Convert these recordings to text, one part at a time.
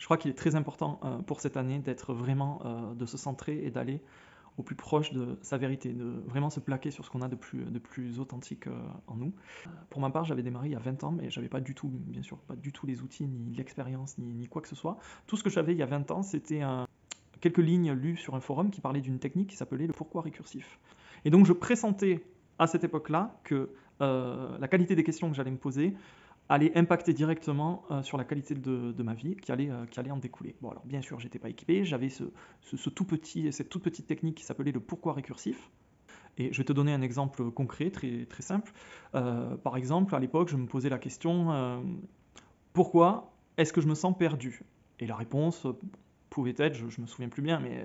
crois qu'il est très important pour cette année d'être vraiment, de se centrer et d'aller au plus proche de sa vérité, de vraiment se plaquer sur ce qu'on a de plus authentique en nous. Pour ma part, j'avais démarré il y a 20 ans, mais j'avais pas du tout, bien sûr, pas du tout les outils, ni l'expérience, ni quoi que ce soit. Tout ce que j'avais il y a 20 ans, c'était quelques lignes lues sur un forum qui parlait d'une technique qui s'appelait le pourquoi récursif. Et donc je pressentais à cette époque-là que la qualité des questions que j'allais me poser allait impacter directement sur la qualité de ma vie qui allait en découler. Bon, alors bien sûr, j'étais pas équipé, j'avais cette toute petite technique qui s'appelait le pourquoi récursif. Et je vais te donner un exemple concret, très, très simple. Par exemple, à l'époque, je me posais la question pourquoi est-ce que je me sens perdu? Et la réponse pouvait être, je ne me souviens plus bien, mais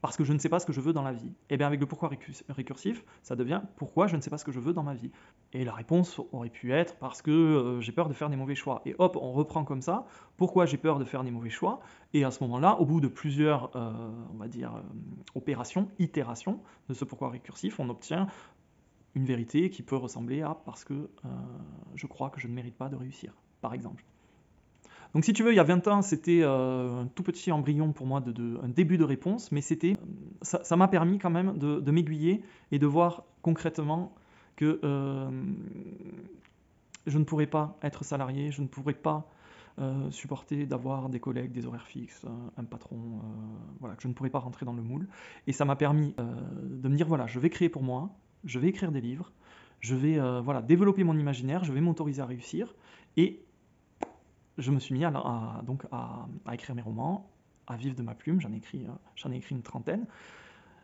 parce que je ne sais pas ce que je veux dans la vie. Et bien avec le pourquoi récursif, ça devient pourquoi je ne sais pas ce que je veux dans ma vie. Et la réponse aurait pu être parce que j'ai peur de faire des mauvais choix. Et hop, on reprend comme ça, pourquoi j'ai peur de faire des mauvais choix. Et à ce moment-là, au bout de plusieurs, on va dire, opérations, itérations de ce pourquoi récursif, on obtient une vérité qui peut ressembler à parce que je crois que je ne mérite pas de réussir, par exemple. Donc si tu veux, il y a 20 ans, c'était un tout petit embryon pour moi, un début de réponse, mais ça m'a permis quand même de m'aiguiller et de voir concrètement que je ne pourrais pas être salarié, je ne pourrais pas supporter d'avoir des collègues, des horaires fixes, un patron, voilà, que je ne pourrais pas rentrer dans le moule. Et ça m'a permis de me dire, voilà, je vais créer pour moi, je vais écrire des livres, je vais voilà, développer mon imaginaire, je vais m'autoriser à réussir, et je me suis mis donc à écrire mes romans, à vivre de ma plume, j'en ai écrit une trentaine.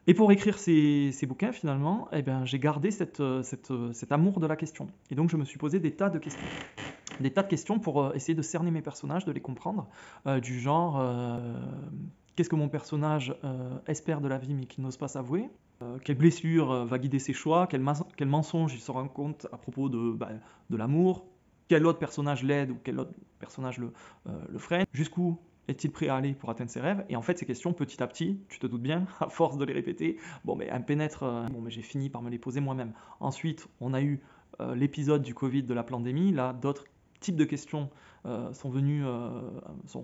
Et pour écrire ces bouquins, finalement, eh ben, j'ai gardé cet amour de la question. Et donc je me suis posé des tas de questions. Des tas de questions pour essayer de cerner mes personnages, de les comprendre, du genre qu'est-ce que mon personnage espère de la vie mais qu'il n'ose pas s'avouer, quelle blessure va guider ses choix, quel mensonge il se rend compte à propos de l'amour, quel autre personnage l'aide ou quel autre personnage le freine, jusqu'où est-il prêt à aller pour atteindre ses rêves. Et en fait, ces questions, petit à petit, tu te doutes bien, à force de les répéter, bon, mais elles me pénètrent, bon, mais j'ai fini par me les poser moi-même. Ensuite, on a eu l'épisode du Covid, de la pandémie, là, d'autres types de questions sont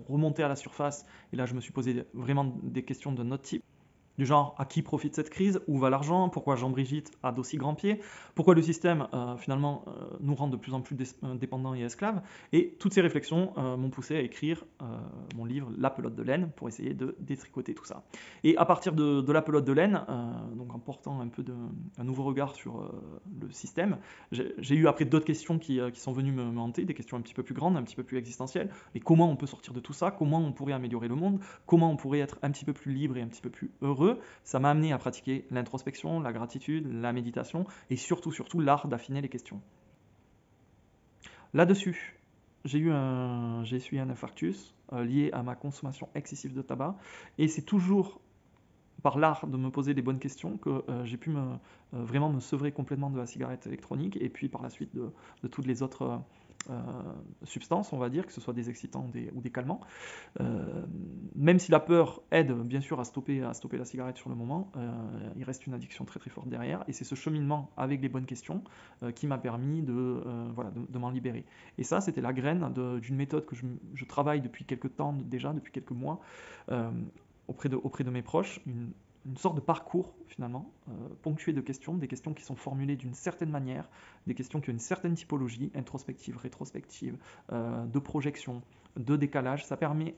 remontées à la surface, et là, je me suis posé vraiment des questions de notre type. Du genre, à qui profite cette crise? Où va l'argent? Pourquoi Jean-Brigitte a d'aussi grands pieds? Pourquoi le système, finalement, nous rend de plus en plus dépendants et esclaves? Et toutes ces réflexions m'ont poussé à écrire mon livre La pelote de laine, pour essayer de détricoter tout ça. Et à partir de La pelote de laine, donc en portant un peu un nouveau regard sur le système, j'ai eu après d'autres questions qui sont venues me hanter, des questions un petit peu plus grandes, un petit peu plus existentielles. Mais comment on peut sortir de tout ça? Comment on pourrait améliorer le monde? Comment on pourrait être un petit peu plus libre et un petit peu plus heureux? Ça m'a amené à pratiquer l'introspection, la gratitude, la méditation et surtout l'art d'affiner les questions. Là-dessus, j'ai essuyé un infarctus lié à ma consommation excessive de tabac, et c'est toujours par l'art de me poser les bonnes questions que j'ai pu vraiment me sevrer complètement de la cigarette électronique, et puis par la suite de toutes les autres substances, on va dire, que ce soit des excitants ou des calmants. Même si la peur aide bien sûr à stopper la cigarette sur le moment, il reste une addiction très très forte derrière, et c'est ce cheminement avec les bonnes questions qui m'a permis de m'en libérer. Et ça, c'était la graine d'une méthode que je travaille depuis quelques temps déjà, depuis quelques mois, auprès de mes proches, une sorte de parcours finalement, ponctué de questions, des questions qui sont formulées d'une certaine manière, des questions qui ont une certaine typologie, introspective, rétrospective, de projection, de décalage. Ça permet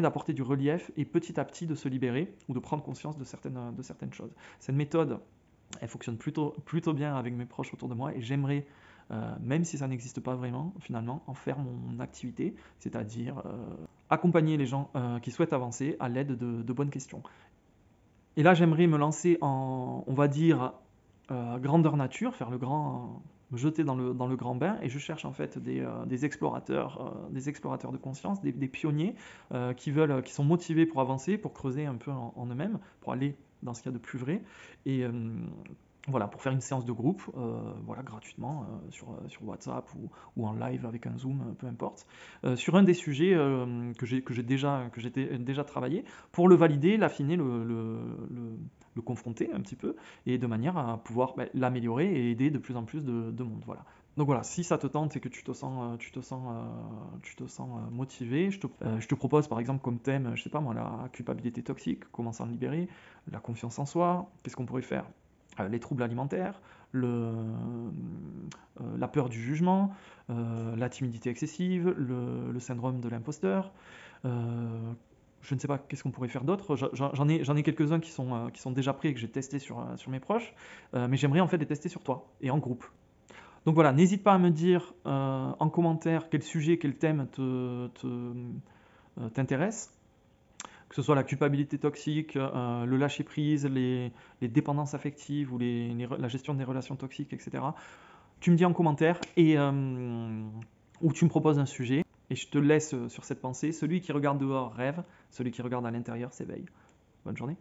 d'apporter du relief et petit à petit de se libérer ou de prendre conscience de certaines choses. Cette méthode, elle fonctionne plutôt bien avec mes proches autour de moi, et j'aimerais, même si ça n'existe pas vraiment, finalement, en faire mon activité, c'est-à-dire accompagner les gens qui souhaitent avancer à l'aide de bonnes questions. Et là, j'aimerais me lancer on va dire, grandeur nature, me jeter dans le grand bain, et je cherche en fait des explorateurs de conscience, des pionniers qui sont motivés pour avancer, pour creuser un peu en eux-mêmes, pour aller dans ce qu'il y a de plus vrai, et voilà, pour faire une séance de groupe, voilà, gratuitement, sur WhatsApp ou en live avec un Zoom, peu importe, sur un des sujets que j'ai déjà travaillé, pour le valider, l'affiner, le confronter un petit peu, et de manière à pouvoir l'améliorer et aider de plus en plus de monde. Voilà. Donc voilà, si ça te tente et que tu te sens motivé, je te propose par exemple comme thème, je sais pas moi, la culpabilité toxique, comment s'en libérer, la confiance en soi, qu'est-ce qu'on pourrait faire? Les troubles alimentaires, la peur du jugement, la timidité excessive, le syndrome de l'imposteur. Je ne sais pas qu'est-ce qu'on pourrait faire d'autre. J'en ai quelques-uns qui sont déjà prêts et que j'ai testés sur mes proches, mais j'aimerais en fait les tester sur toi et en groupe. Donc voilà, n'hésite pas à me dire en commentaire quel sujet, quel thème t'intéresse, que ce soit la culpabilité toxique, le lâcher-prise, les dépendances affectives ou la gestion des relations toxiques, etc. Tu me dis en commentaire ou tu me proposes un sujet et je te laisse sur cette pensée. Celui qui regarde dehors rêve, celui qui regarde à l'intérieur s'éveille. Bonne journée.